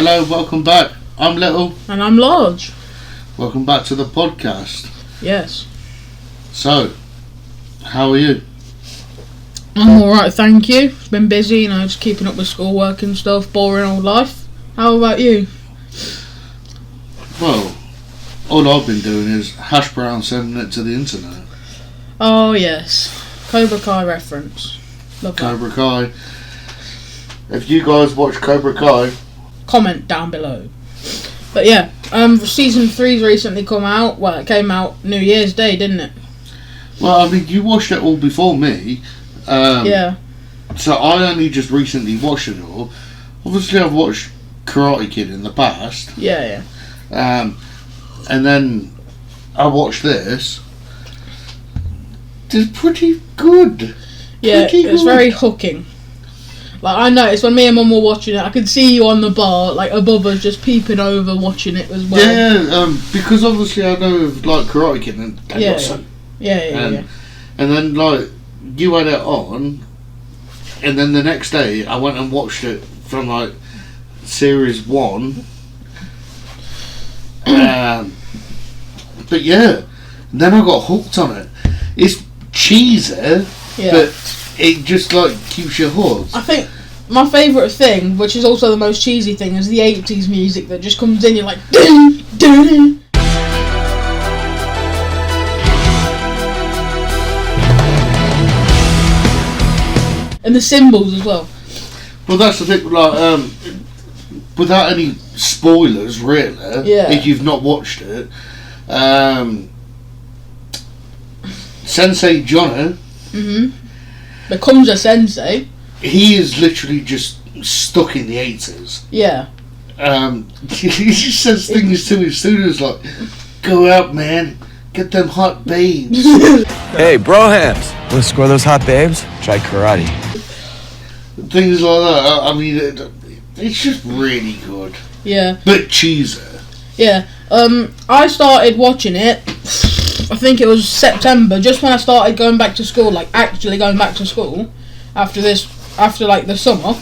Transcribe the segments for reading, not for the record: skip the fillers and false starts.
Hello, welcome back. I'm Little. And I'm Large. Welcome back to the podcast. Yes. So, how are you? I'm alright, thank you. It's been busy, just keeping up with schoolwork and stuff. Boring old life. How about you? Well, all I've been doing is hash brown sending it to the internet. Oh, yes. Cobra Kai reference. Love that. Cobra Kai. If you guys watch Cobra Kai, comment down below. But yeah, season 3's recently come out. Well, it came out New Year's Day, didn't it? well, I mean, you watched it all before me. Yeah. So I only just recently watched it all. Obviously, I've watched Karate Kid in the past. Yeah. And then I watched this. It's pretty good. Yeah, Pretty it's good. very hooking. Like, I noticed when me and Mum were watching it, I could see you on the bar, like, above us, just peeping over, watching it as well. Yeah, because obviously I know of, like, Karate Kid and Yeah. And then, like, you had it on, and then the next day I went and watched it from, like, series 1. But yeah, then I got hooked on it. It's cheesy, but it just, like, keeps you hooked. I think my favourite thing, which is also the most cheesy thing, is the 80s music that just comes in, you're like, dun, dun. And the cymbals as well. Well, that's the thing, like, without any spoilers, really, if you've not watched it, Sensei Johnny becomes a sensei. he is literally just stuck in the 80s. Yeah. He just says things to his students like, go out, man, get them hot babes. Hey, brohams, wanna score those hot babes? Try karate. Things like that. I mean, it's just really good. Yeah. But cheesy. Yeah. I started watching it, I think it was September, just when I started going back to school, like actually going back to school, after like the summer.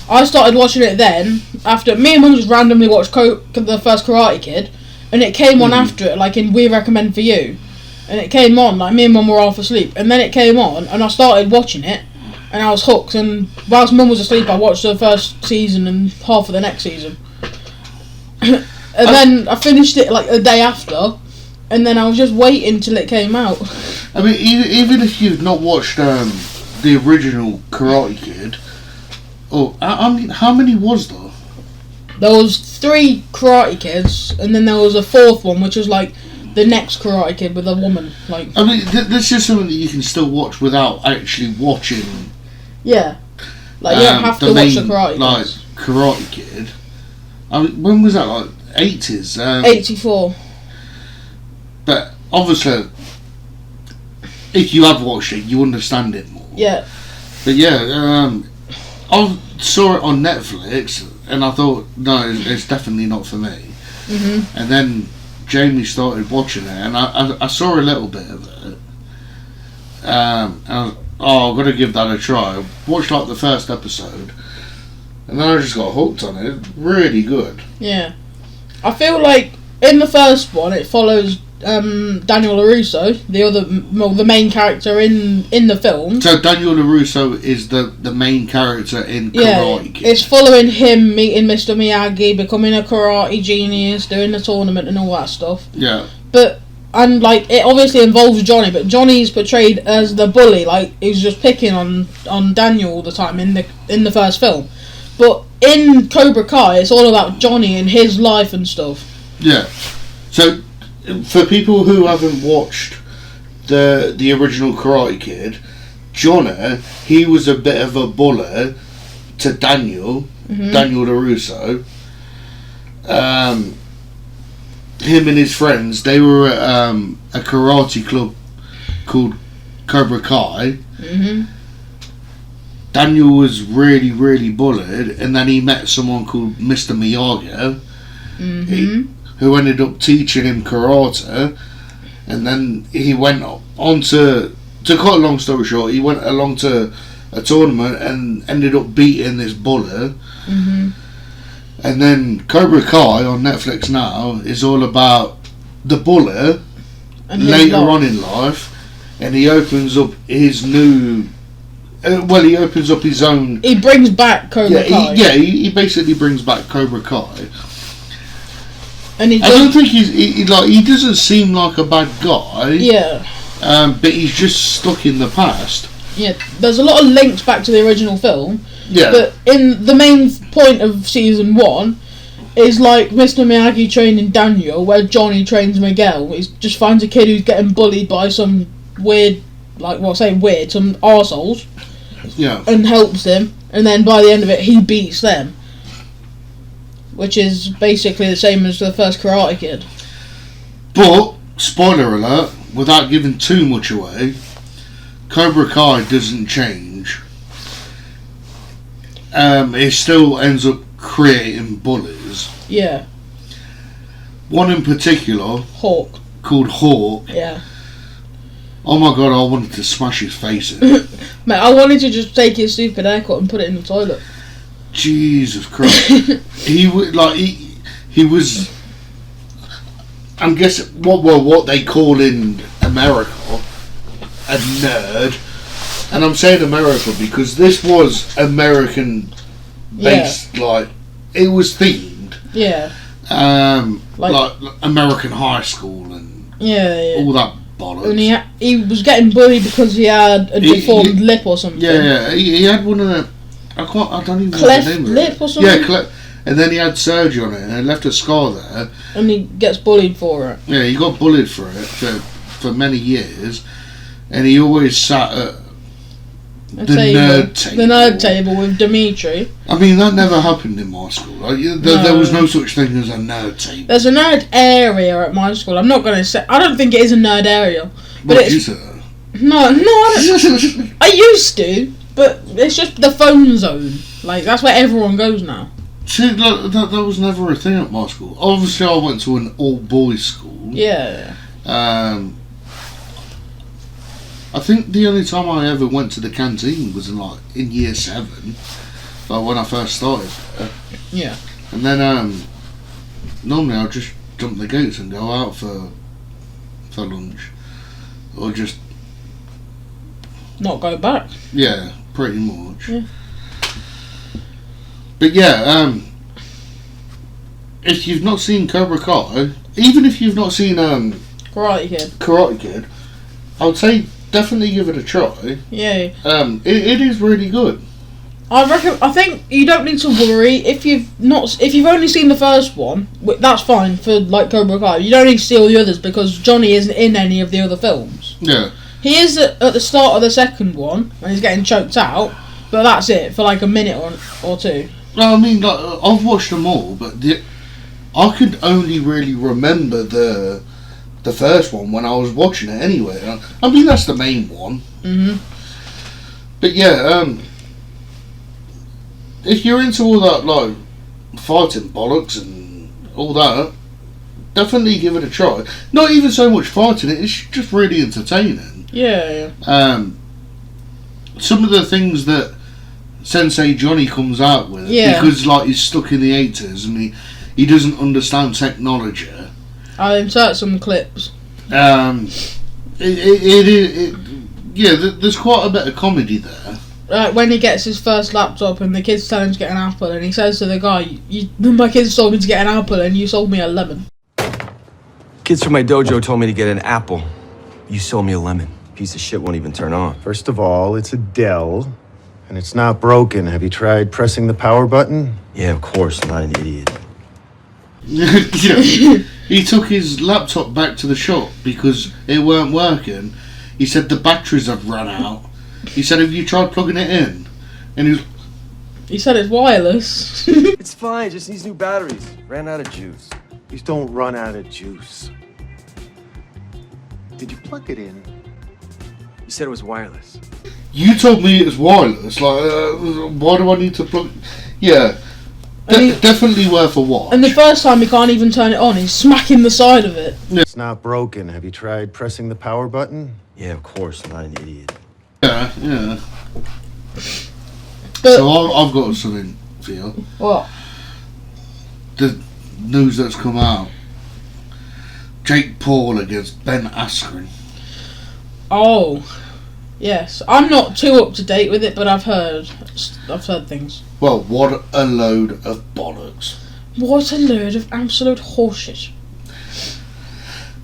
I started watching it then, after me and Mum just randomly watched the first Karate Kid, and it came on after it, like in We Recommend For You. And it came on, like me and Mum were half asleep, and then it came on, and I started watching it, and I was hooked, and whilst Mum was asleep I watched the first season and half of the next season. And then I finished it like the day after, and then I was just waiting till it came out. I mean, even if you've not watched the original Karate Kid, I mean, how many was there? There was 3 Karate Kids, and then there was a 4th one, which was like the next Karate Kid with a woman. Like, I mean, that's just something that you can still watch without actually watching. Yeah, like you don't have to watch the Karate like Kids. Karate Kid. I mean, when was that? Like 80s. 84. But obviously, if you have watched it, you understand it more. Yeah. But yeah, I saw it on Netflix, and I thought, no, it's definitely not for me. And then Jamie started watching it, and I saw a little bit of it. And I was, I've got to give that a try. I watched like the first episode, and then I just got hooked on it. Really good. Yeah. I feel like in the first one it follows Daniel LaRusso, the main character in the film. So Daniel LaRusso is the main character in Karate Kid. It's following him meeting Mr. Miyagi, becoming a karate genius, doing the tournament and all that stuff. Yeah. And like it obviously involves Johnny, but Johnny's portrayed as the bully, like he's just picking on Daniel all the time in the first film. But in Cobra Kai, it's all about Johnny and his life and stuff. Yeah. So, for people who haven't watched the original Karate Kid, Johnny, he was a bit of a bully to Daniel LaRusso. Him and his friends, they were at a karate club called Cobra Kai. Daniel was really, really bullied, and then he met someone called Mr. Miyagi, who ended up teaching him karate, and then he went on to cut a long story short, he went along to a tournament and ended up beating this bully. And then Cobra Kai on Netflix now is all about the bullet And later on in life, and he opens up his new. He opens up his own. He brings back Cobra Kai. He basically brings back Cobra Kai. And I don't think he doesn't seem like a bad guy. Yeah. But he's just stuck in the past. Yeah, there's a lot of links back to the original film. Yeah. But in the main point of season 1 is like Mr. Miyagi training Daniel, where Johnny trains Miguel. He just finds a kid who's getting bullied by some weird, some arseholes. Yeah. And helps him, and then by the end of it, he beats them. Which is basically the same as the first Karate Kid. But, spoiler alert, without giving too much away, Cobra Kai doesn't change. It still ends up creating bullies. Yeah. One in particular, Hawk. called Hawk. Yeah. Oh my god, I wanted to smash his face in. Mate, I wanted to just take his stupid haircut and put it in the toilet. Jesus Christ. he was. I'm guessing what they call in America a nerd, and I'm saying America because this was American based. Yeah. It was themed. Yeah. Like American high school and all that bollocks. And he was getting bullied because he had a deformed lip or something. Yeah, he had one of the. I don't even know Cleft the name lip of it. or something? Yeah, and then he had surgery on it and it left a scar there. And he gets bullied for it. Yeah, he got bullied for it for many years, and he always sat at the nerd table. The nerd table with Dimitri. I mean, that never happened in my school. There was no such thing as a nerd table. There's a nerd area at my school. I'm not going to say. I don't think it is a nerd area. But What is it? No, I used to, but it's just the phone zone. Like, that's where everyone goes now. See, that was never a thing at my school. Obviously, I went to an all-boys school. Yeah. I think the only time I ever went to the canteen was in year 7, when I first started there. Yeah. And then normally I'll just jump the gates and go out for lunch, or just not go back. Yeah, pretty much. Yeah. But yeah, if you've not seen Cobra Kai, even if you've not seen Karate Kid, I would say definitely give it a try. Yeah. It is really good. I think you don't need to worry if you've only seen the first one. That's fine for Cobra Kai. You don't need to see all the others because Johnny isn't in any of the other films. Yeah. He is at the start of the second one when he's getting choked out, but that's it for a minute or two. No, I mean, I've watched them all, but I could only really remember the first one when I was watching it anyway. I mean, that's the main one. Mhm. But yeah, if you're into all that fighting bollocks and all that, definitely give it a try. Not even so much fighting; it's just really entertaining. Yeah. Some of the things that Sensei Johnny comes out with, because he's stuck in the 80s and he doesn't understand technology. I'll insert some clips. There's quite a bit of comedy there. When he gets his first laptop and the kids tell him to get an apple, and he says to the guy, "My kids told me to get an apple, and you sold me a lemon." Kids from my dojo told me to get an apple. You sold me a lemon. Piece of shit won't even turn on. First of all, it's a Dell, and it's not broken. Have you tried pressing the power button? Yeah, of course. I'm not an idiot. He took his laptop back to the shop because it weren't working. He said the batteries have run out. He said, "Have you tried plugging it in?" And he said it's wireless. It's fine. Just needs new batteries. Ran out of juice. Please don't run out of juice. Did you plug it in? You said it was wireless. You told me it was wireless. Why do I need to plug? Yeah, definitely worth a watch. And the first time he can't even turn it on, he's smacking the side of it. Yeah. It's not broken. Have you tried pressing the power button? Yeah, of course. I'm not an idiot. Yeah. But, so I've got something for you. What? the news that's come out. Jake Paul against Ben Askren. Oh, yes. I'm not too up to date with it, but I've heard things. Well, what a load of bollocks. What a load of absolute horseshit.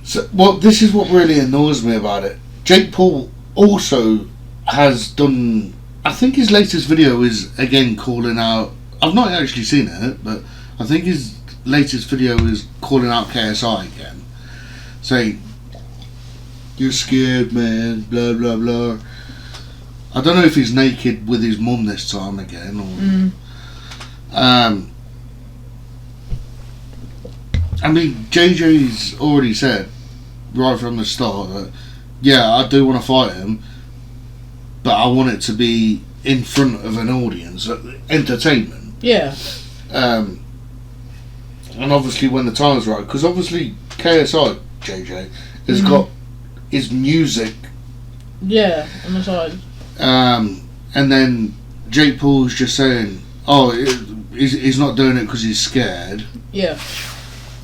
So, well, this is what really annoys me about it. Jake Paul also has done... I think his latest video is, again, calling out... I've not actually seen it, but I think his latest video is calling out KSI again. Saying, "You're scared, man, blah, blah, blah." I don't know if he's naked with his mum this time again, or... I mean, JJ's already said, right from the start, that, yeah, I do want to fight him, but I want it to be in front of an audience, entertainment. Yeah. And obviously when the time's right, because obviously KSI, JJ, has got his music. Yeah, on the side. And then Jake Paul's just saying, oh, he's not doing it because he's scared. Yeah.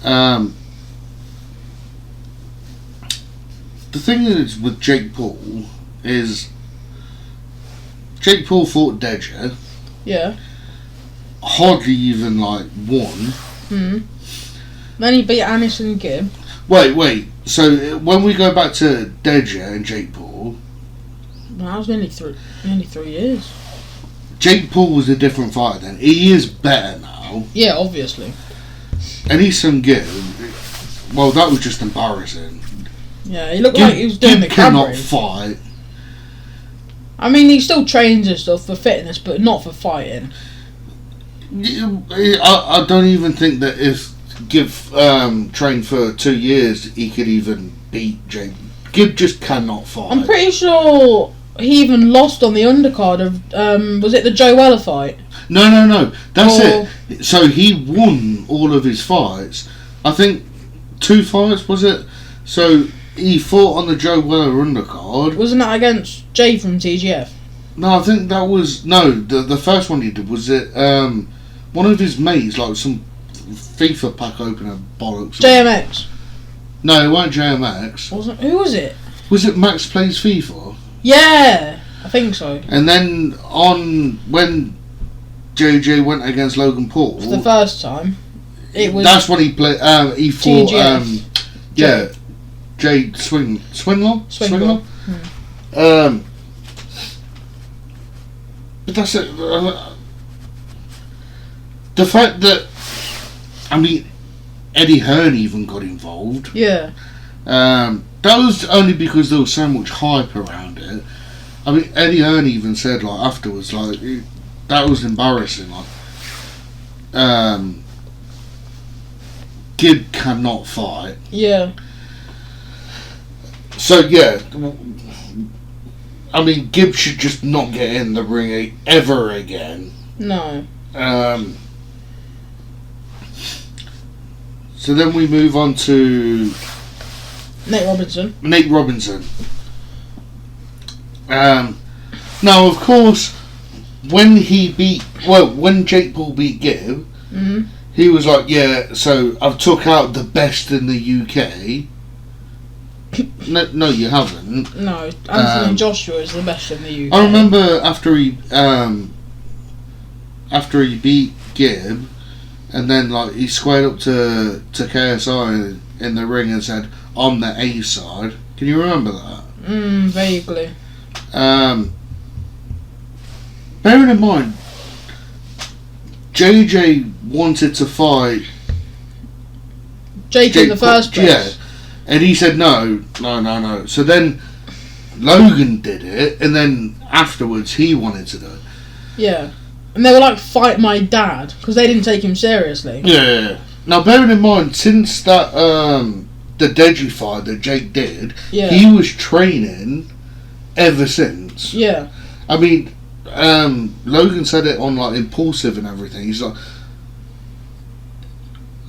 The thing is with Jake Paul is Jake Paul fought Deja. Yeah. Hardly even like won. Then he beat Anderson Gibb. Wait. So when we go back to Deja and Jake Paul, That was nearly 3 years. Jake Paul was a different fighter then. He is better now. Yeah, obviously. And he's some good. Well, that was just embarrassing. Yeah, he looked like he was doing the cannot camera. fight. I mean, he still trains and stuff for fitness, but not for fighting. I don't even think that if Gibb trained for 2 years, he could even beat Jake. Gibb just cannot fight. I'm pretty sure he even lost on the undercard of, was it the Joe Weller fight? No. That's it. So he won all of his fights. I think 2 fights, was it? So he fought on the Joe Weller undercard. Wasn't that against Jay from TGF? No, I think that was... No, the first one he did was it... one of his mates, like some FIFA pack opener bollocks. JMX? No, it weren't JMX. Who was it? Was it Max Plays FIFA? Yeah, I think so. And then when JJ went against Logan Paul... For the first time. It was... That's when he played... he fought... TGF. Yeah. Jay Swinlaw? But that's it. The fact that, I mean, Eddie Hearn even got involved. Yeah. That was only because there was so much hype around it. I mean, Eddie Hearn even said, like, afterwards, like, that was embarrassing. Like, Gibb cannot fight. Yeah. So, yeah. I mean, Gibb should just not get in the ring ever again. No. So then we move on to Nate Robinson. Now, of course, when Jake Paul beat Gibb, he was like, yeah, so I've took out the best in the UK. No, you haven't. No, Anthony Joshua is the best in the UK. I remember after he beat Gibb, and then like he squared up to KSI in the ring and said, "I'm the A side." Can you remember that? Vaguely. Bearing in mind, JJ wanted to fight Jake in the first place. Yeah, and he said no. So then Logan did it, and then afterwards he wanted to do it. Yeah. And they were like, fight my dad, because they didn't take him seriously. Yeah. Now, bearing in mind, since that the Deji fight that Jake did, he was training ever since. Yeah. I mean, Logan said it on like Impulsive and everything. He's like,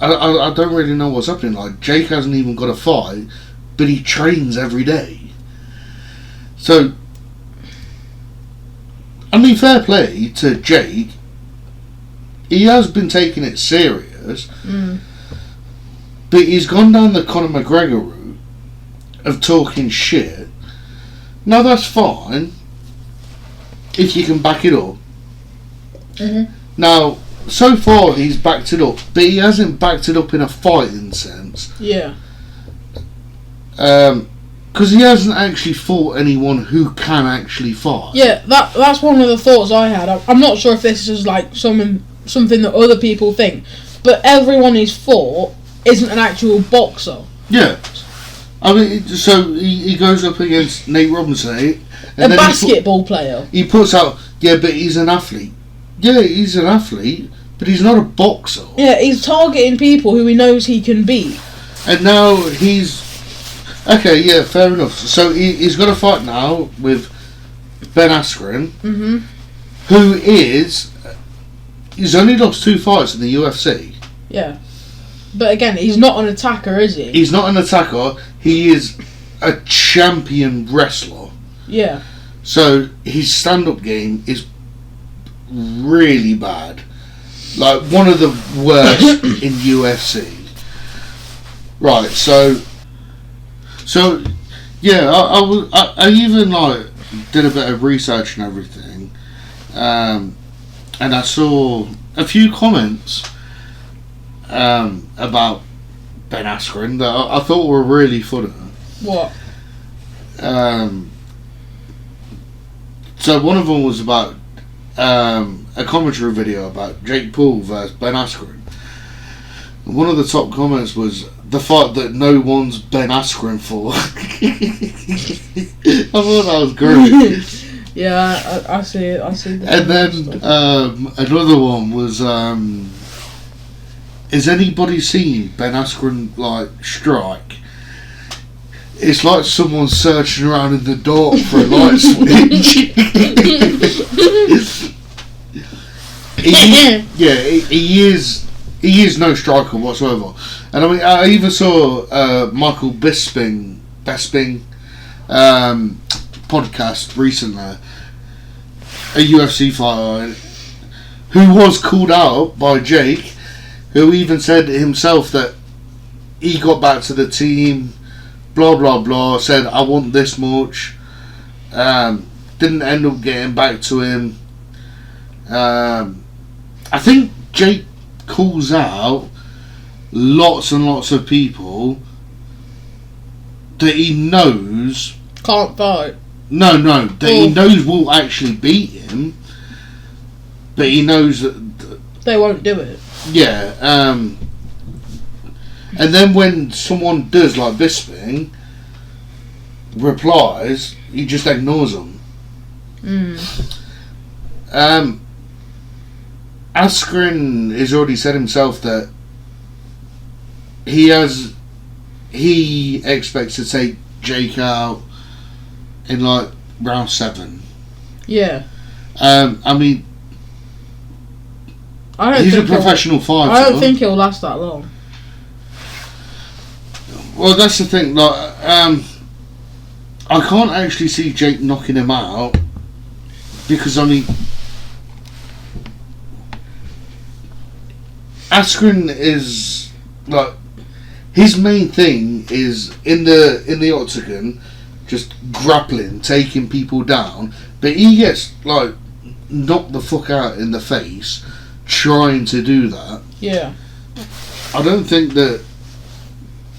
I don't really know what's happening. Like, Jake hasn't even got a fight, but he trains every day. So, I mean, fair play to Jake. He has been taking it serious. fighters. But he's gone down the Conor McGregor route of talking shit. Now that's fine if you can back it up. Now, so far he's backed it up, but he hasn't backed it up in a fighting sense. Yeah. Because he hasn't actually fought anyone who can actually fight. Yeah, that's one of the thoughts I had. I'm not sure if this is like something that other people think, but everyone he's fought isn't an actual boxer. Yeah. I mean, so he goes up against Nate Robinson. A basketball player. He puts out, yeah, but he's an athlete. Yeah, he's an athlete, but he's not a boxer. Yeah, he's targeting people who he knows he can beat. And now he's... Okay, yeah, fair enough. So he's got a fight now with Ben Askren, who is... He's only lost 2 fights in the UFC. Yeah. But again, he's not an attacker, is he? He's not an attacker. He is a champion wrestler. Yeah. So his stand-up game is really bad. Like, one of the worst in UFC. Right, so yeah, I even like did a bit of research and everything, and I saw a few comments about Ben Askren that I thought were really funny. What? So one of them was about a commentary video about Jake Paul versus Ben Askren. And one of the top comments was the fight that no one's Ben Askren for. I thought that was great. Yeah, I see it. I see the. And then another one was, has anybody seen Ben Askren like strike? It's like someone searching around in the dark for a light switch. He is no striker whatsoever. And I mean, I even saw Michael Bisping podcast recently, a UFC fighter who was called out by Jake, who even said himself that he got back to the team, blah blah blah, said I want this much, didn't end up getting back to him. I think Jake calls out lots and lots of people that he knows can't fight. No, that he knows will actually beat him, but he knows that they won't do it. Yeah, and then when someone does, like Bisping replies, he just ignores them. Askren has already said himself that he expects to take Jake out in like round 7. Yeah. I mean, he's a professional fighter. I don't think he'll last that long. Well, that's the thing. Like, I can't actually see Jake knocking him out because I mean, Askren is like his main thing is in the octagon, just grappling, taking people down. But he gets like knocked the fuck out in the face trying to do that. Yeah. I don't think that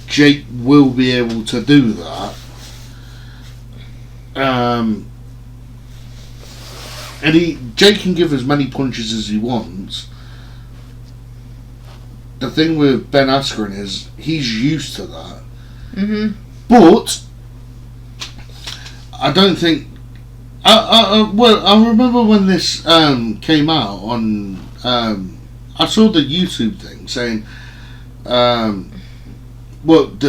Jake will be able to do that. And Jake can give as many punches as he wants. The thing with Ben Askren is he's used to that. But I don't think. Well, I remember when this came out on. I saw the YouTube thing saying, that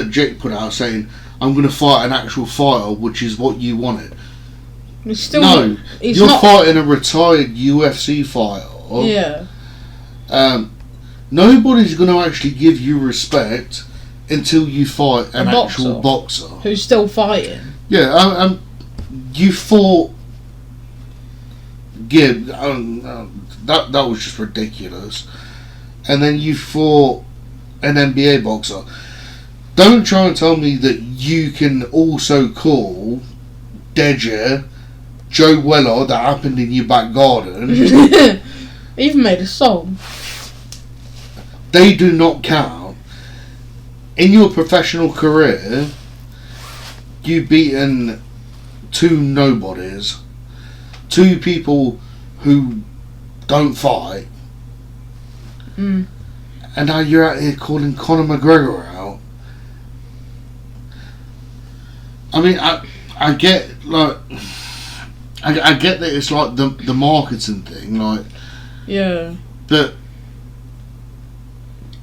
Jake put out saying, "I'm going to fight an actual fighter, which is what you wanted." He's still you're fighting a retired UFC fighter. Yeah. Nobody's going to actually give you respect until you fight an actual boxer who's still fighting. Yeah, you fought. Yeah, that was just ridiculous. and then you fought an NBA boxer. Don't try and tell me that you can also call Deja Joe Weller that happened in your back garden. He even made a song. They do not count. In your professional career, you've beaten two nobodies, two people who don't fight, and now you're out here calling Conor McGregor out. I mean, I get like, I get that it's like the marketing thing, like, yeah, but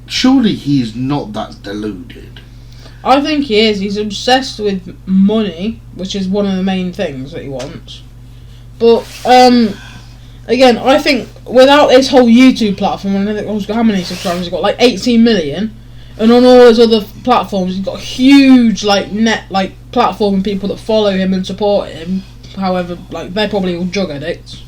surely he's not that deluded. I think he is. He's obsessed with money, which is one of the main things that he wants. But again, I think without this whole YouTube platform, I think how many subscribers he's got? Like 18 million. And on all his other platforms, he's got a huge platform and people that follow him and support him. However, they're probably all drug addicts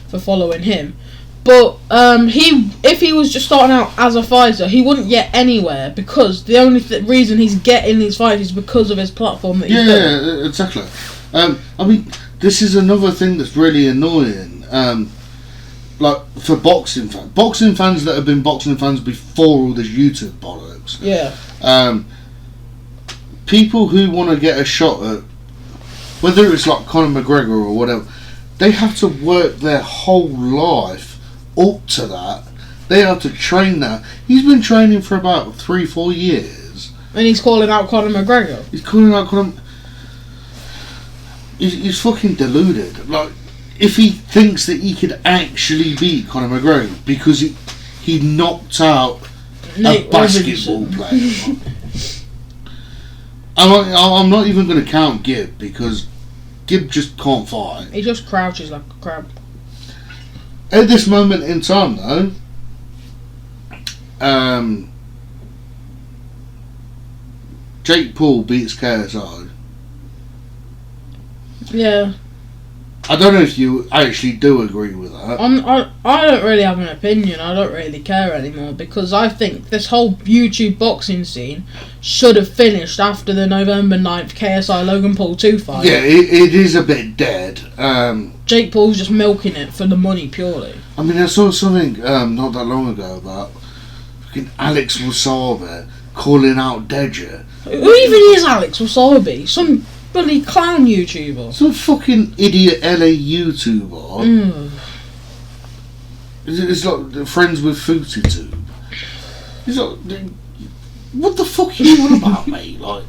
for following him. But if he was just starting out as a fighter, he wouldn't get anywhere because the only reason he's getting these fights is because of his platform that he's built. Yeah, exactly. I mean, this is another thing that's really annoying. Like for boxing fans that have been boxing fans before all this YouTube bollocks. Yeah. People who want to get a shot at, whether it's like Conor McGregor or whatever, they have to work their whole life up to that. They have to train that. He's been training for about 3-4 years. And he's calling out Conor McGregor. He's calling out Conor. He's fucking deluded. Like, if he thinks that he could actually beat Conor McGregor because he knocked out Nate a basketball player. I'm not even going to count Gibb because Gibb just can't fight. He just crouches like a crab. At this moment in time, though, Jake Paul beats KSI. Yeah. I don't know if you actually do agree with that. I don't really have an opinion. I don't really care anymore because I think this whole YouTube boxing scene should have finished after the November 9th KSI Logan Paul 2 fight. Yeah, it is a bit dead. Jake Paul's just milking it for the money purely. I mean, I saw something not that long ago about fucking Alex Wasabi calling out Deja. Who even is Alex Wasabi? Some bloody clown YouTuber. Some fucking idiot LA YouTuber. It's like friends with FootieTube. He's like, what the fuck are you on about, mate? Like,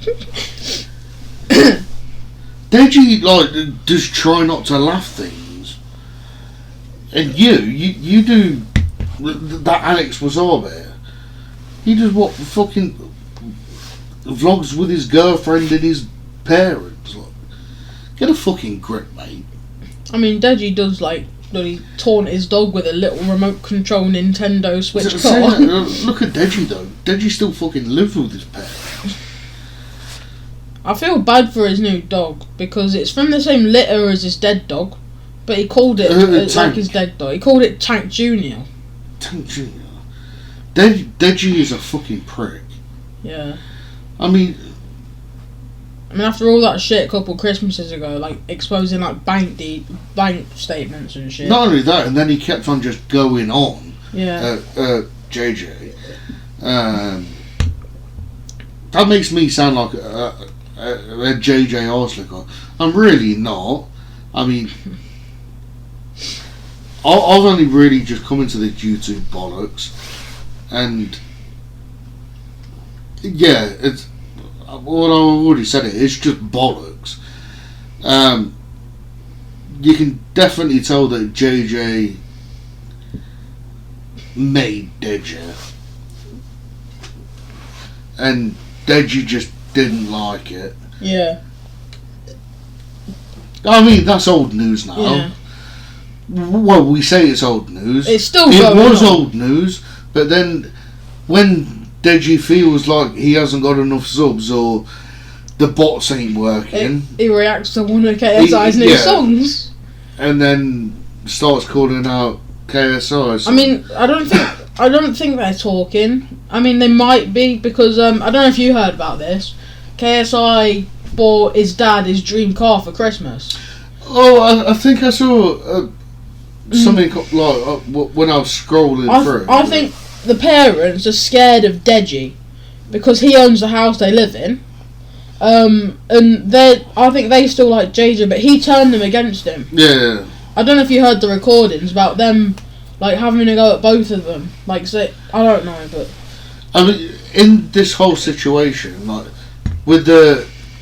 Deji just try not to laugh things, and you do that. Alex Wasabi, he does what fucking vlogs with his girlfriend and his parents. Like, get a fucking grip, mate. I mean, Deji does he taunt his dog with a little remote control Nintendo Switch car. Look at Deji though. Deji still fucking lives with his parents. I feel bad for his new dog because it's from the same litter as his dead dog, but he called it like his dead dog. He called it Tank Junior. Tank Junior. Deji is a fucking prick. Yeah. I mean, after all that shit a couple Christmases ago, exposing bank statements and shit. Not only that, and then he kept on just going on. Yeah. JJ. That makes me sound like a JJ Arslicker. I'm really not. I mean, I've only really just come into the YouTube bollocks, and yeah, it's. Well, I've already said it. It's just bollocks. You can definitely tell that JJ made Deja, and Deji just didn't like it. Yeah. I mean, that's old news now. Yeah. Well, we say it's old news. It's still It going was on. old news, but then when Deji feels like he hasn't got enough subs or the bots ain't working, He reacts to one of KSI's new songs. and then starts calling out KSI. So I mean, I don't think I don't think they're talking. I mean, they might be, because I don't know if you heard about this. KSI bought his dad his dream car for Christmas. Oh, I think I saw something like when I was scrolling through. I think the parents are scared of Deji because he owns the house they live in. And I think they still like JJ, but he turned them against him. Yeah. I don't know if you heard the recordings about them, like, having a go at both of them. Like, say, I don't know, but I mean, in this whole situation, like,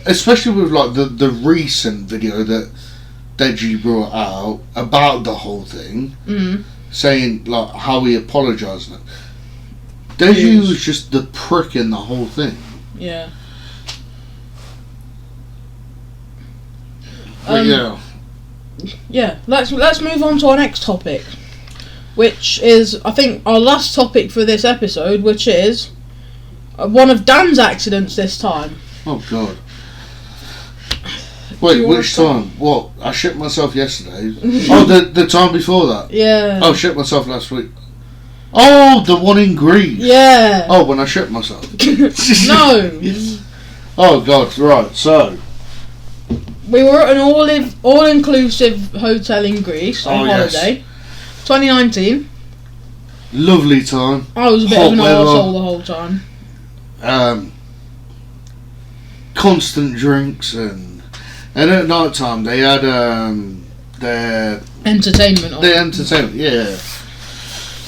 especially with like the recent video that Deji brought out about the whole thing, saying like how he apologised. Deji was just the prick in the whole thing. yeah. Yeah, let's move on to our next topic, which is, I think, our last topic for this episode, which is one of Dan's accidents this time. Oh God! Wait, which time? What? I shit myself yesterday. Oh, the time before that. Yeah. Oh, shit myself last week. Oh, the one in Greece. Yeah. Oh, when I shit myself. No. Oh God! Right, so. We were at an all-inclusive hotel in Greece on holiday. 2019. Lovely time. I was a bit of an arsehole the whole time. Constant drinks and at night time they had their entertainment on. The entertainment, yeah.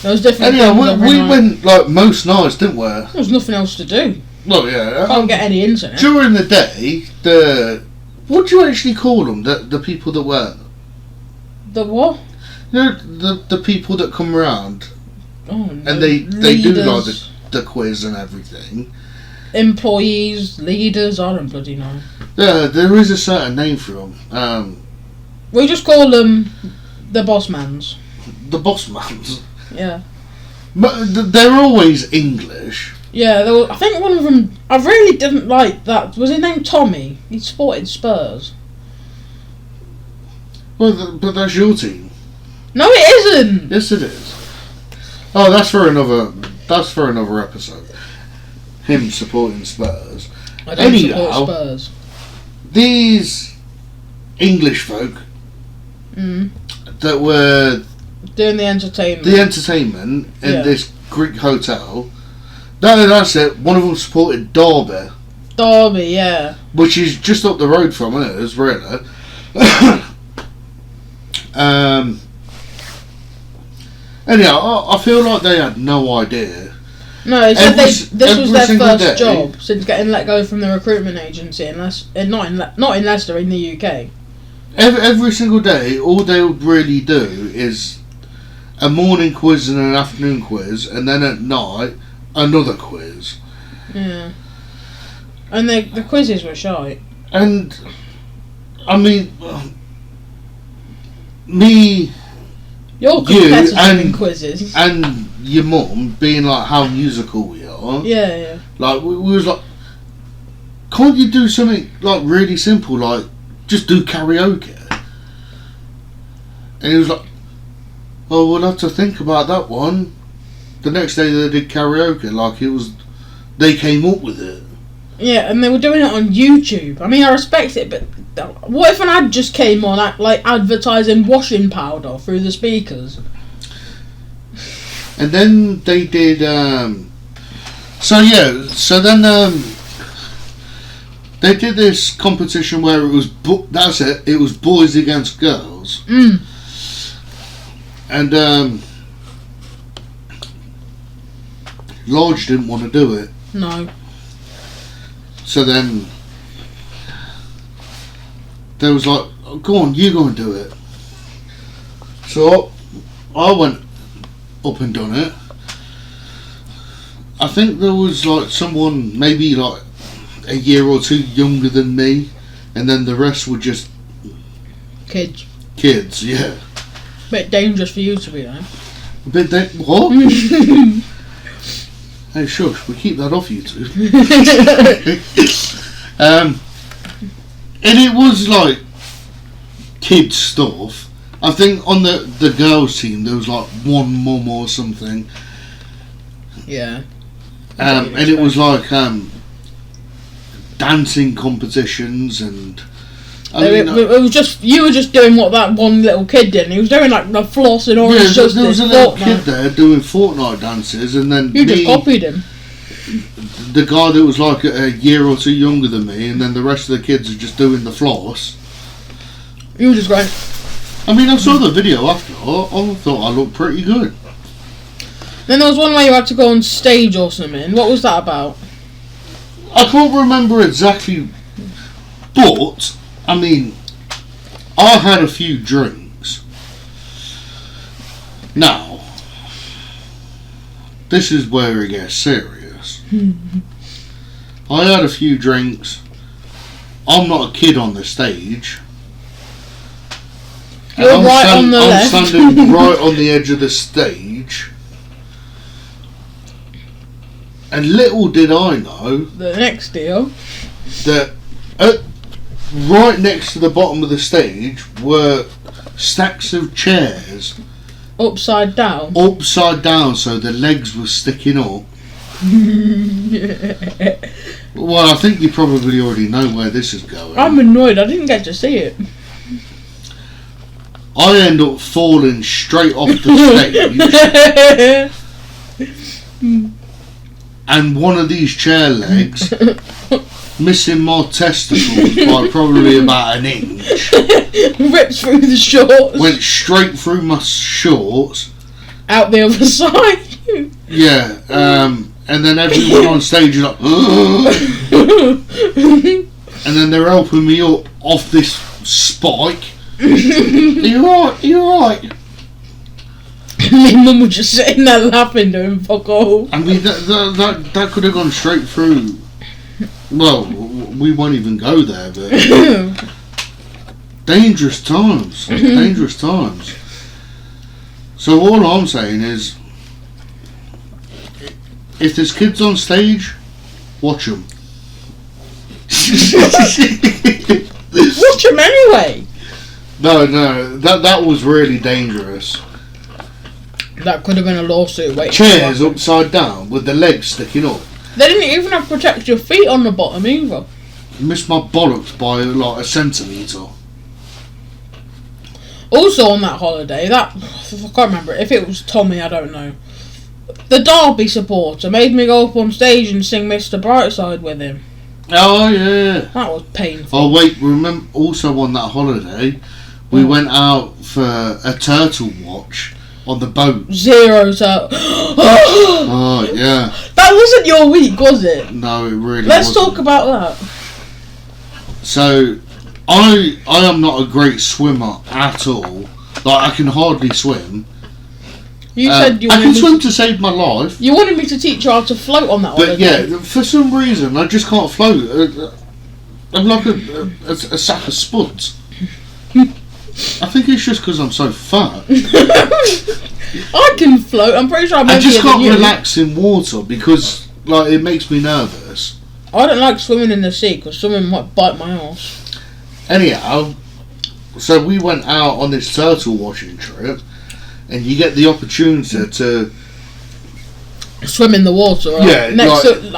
There was different. Anyhow, we went like most nights, didn't we? There was nothing else to do. Well, yeah. Can't get any internet. During the day, what do you actually call them? The people that work? The what? You know, the people that come around and they do like the quiz and everything. Employees, leaders, I don't bloody know. Yeah, there is a certain name for them. We just call them the bossmans. The bossmans? Yeah. But they're always English. Yeah, I think one of them, I really didn't like that. Was his name Tommy? He supported Spurs. Well, but that's your team. No, it isn't. Yes, it is. Oh, that's for another episode. Him supporting Spurs. I don't support Spurs. These English folk that were doing the entertainment in this Greek hotel. No, that's it. One of them supported Derby. Derby, yeah. Which is just up the road from us, really. Anyhow, I feel like they had no idea. No, they said this was their first job since getting let go from the recruitment agency, not in Leicester, in the UK. Every single day, all they would really do is a morning quiz and an afternoon quiz, and then at night, another quiz. Yeah. And the quizzes were shite. And, I mean, me, you're competitive in quizzes. And your mum being like how musical we are. Yeah, yeah. Like, we was like, can't you do something like really simple, like just do karaoke? And he was like, oh, we'll have to think about that one. The next day they did karaoke, like it was, they came up with it. Yeah, and they were doing it on YouTube. I mean, I respect it, but what if an ad just came on, like advertising washing powder through the speakers? And then they did, they did this competition where it was, it was boys against girls. And, Lodge didn't want to do it. No. So then there was like, oh, go on, you go and do it. So I went up and done it. I think there was like someone maybe like a year or two younger than me, and then the rest were just kids. Kids, yeah. Bit dangerous for you to be there. A bit what? Hey, shush, we keep that off YouTube. And it was like kids stuff. I think on the girls team there was like one mum or something, Yeah. And it was like dancing competitions and. It was just you were just doing what that one little kid did. And he was doing like the floss and orange justice. There was a little kid there doing Fortnite dances, and then you just copied him. The guy that was like a year or two younger than me, and then the rest of the kids are just doing the floss. You were just going. I mean, I saw the video after. I thought I looked pretty good. Then there was one where you had to go on stage or something. What was that about? I can't remember exactly, but I mean, I had a few drinks. Now, this is where it gets serious. I had a few drinks. I'm not a kid on the stage. You're right on the left. I'm standing right on the edge of the stage. And little did I know the next deal that right next to the bottom of the stage were stacks of chairs upside down, so the legs were sticking up. Well, I think you probably already know where this is going. I'm annoyed I didn't get to see it. I end up falling straight off the stage. And one of these chair legs missing my testicles by probably about an inch. Rips through the shorts. Went straight through my shorts. Out the other side. Yeah, and then everyone on stage is like, and then they're helping me up off this spike. You're right. My mum was just sitting there laughing, doing fuck all. I mean, that could have gone straight through. Well, we won't even go there, but dangerous times. So all I'm saying is, if there's kids on stage, watch them. Watch them anyway. No, that was really dangerous. That could have been a lawsuit waiting. Chairs upside down with the legs sticking up. They didn't even have to protect your feet on the bottom either. Missed my bollocks by like a centimetre. Also on that holiday, I can't remember if it was Tommy, I don't know. The Derby supporter made me go up on stage and sing Mr. Brightside with him. Oh yeah. That was painful. Oh wait, remember also on that holiday, we went out for a turtle watch on the boat. Zero's out. Oh yeah. That wasn't your week, was it? No, it really Let's wasn't. talk about that. So, I am not a great swimmer at all. Like, I can hardly swim. You said you I wanted can me swim to save my life. You wanted me to teach you how to float on that But holiday. yeah, for some reason, I just can't float. I'm like a sack of spuds. I think it's just because I'm so fat. I can float. I'm pretty sure I'm I just heavier than can't you. relax in water because like it makes me nervous. I don't like swimming in the sea because someone might bite my arse. Anyhow, so we went out on this turtle watching trip, and you get the opportunity to swim in the water. Right? Yeah,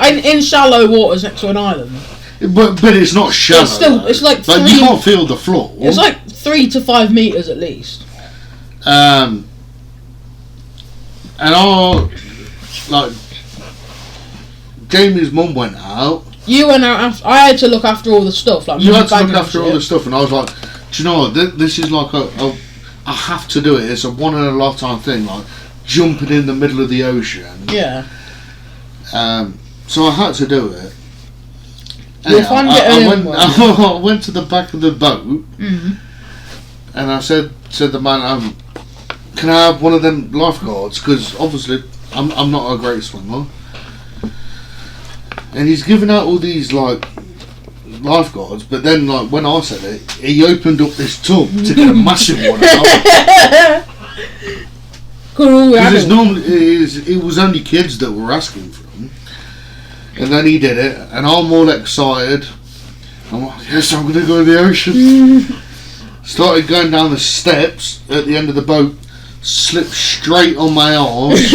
in shallow waters next to an island. But it's not shallow. It's like you can't feel the floor. It's like 3 to 5 meters at least. And Jamie's mum went out. You went out after. I had to look after all the stuff. Like you had to look after all the stuff, and I was like, do you know what? This is like I have to do it. It's a one in a lifetime thing, like jumping in the middle of the ocean. Yeah. So I had to do it. You'll find I went to the back of the boat, and I said to the man, "Can I have one of them lifeguards? Because obviously I'm not a great swimmer." And he's giving out all these like lifeguards, but then like when I said it, he opened up this tub to get a massive one out. Because it was only kids that were asking for them. And then he did it, and I'm all excited. I'm like, yes, I'm going to go in the ocean. Started going down the steps at the end of the boat, slipped straight on my arse.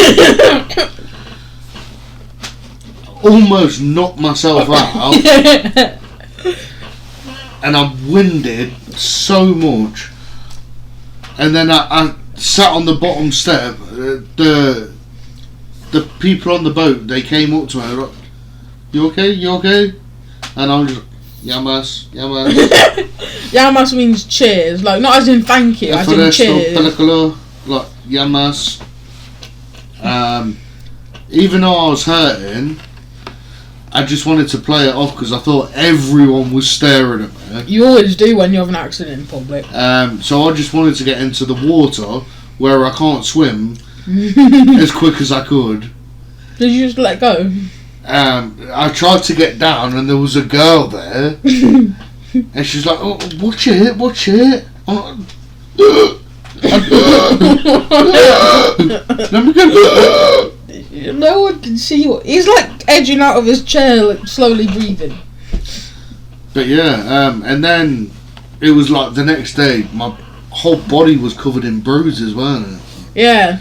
almost knocked myself out, and I'm winded so much. And then I sat on the bottom step. The people on the boat, they came up to me. Like, you okay? You okay? And I was just, yamas, yamas. Yamas means cheers, like not as in thank you, as in cheers. Like yamas. Even though I was hurting, I just wanted to play it off because I thought everyone was staring at me. You always do when you have an accident in public. So I just wanted to get into the water where I can't swim as quick as I could. Did you just let go? I tried to get down and there was a girl there and she's like, oh, watch it. Oh, let me go. No one can see you. He's like edging out of his chair, like slowly breathing. But yeah, and then it was like the next day, my whole body was covered in bruises, weren't it? Yeah.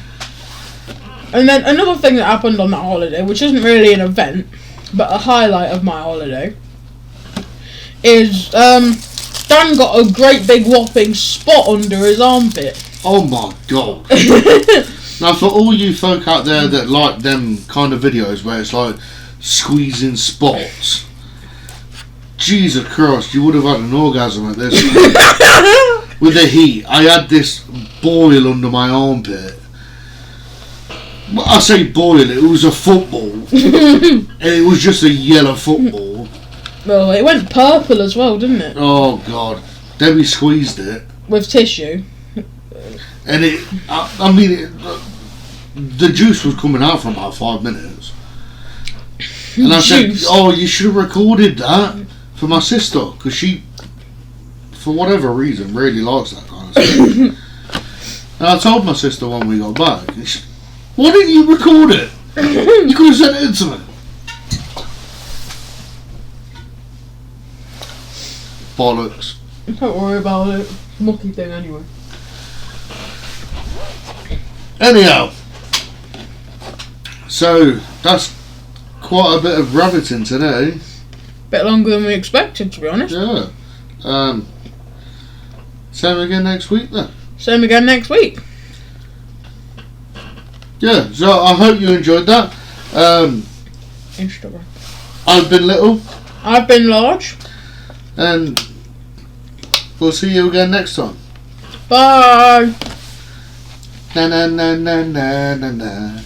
And then another thing that happened on that holiday, which isn't really an event, but a highlight of my holiday, is Dan got a great big whopping spot under his armpit. Oh my god. Now for all you folk out there that like them kind of videos where it's like squeezing spots, Jesus Christ, you would have had an orgasm at this point. With the heat, I had this boil under my armpit. I say boil, it was a football. And it was just a yellow football. Well, it went purple as well, didn't it? Oh god. Debbie squeezed it. With tissue. And I mean, the juice was coming out for about 5 minutes. And I said, oh, you should have recorded that for my sister, because she, for whatever reason, really likes that kind of stuff. And I told my sister when we got back, and she, why didn't you record it? You could have sent it to me. Bollocks. Don't worry about it. Mucky thing anyway. Anyhow, so that's quite a bit of rabbiting today. Bit longer than we expected, to be honest. Yeah. Same again next week then. Same again next week. Yeah, so I hope you enjoyed that. Instagram. I've been Little. I've been Large. And we'll see you again next time. Bye. Na na na na na na na.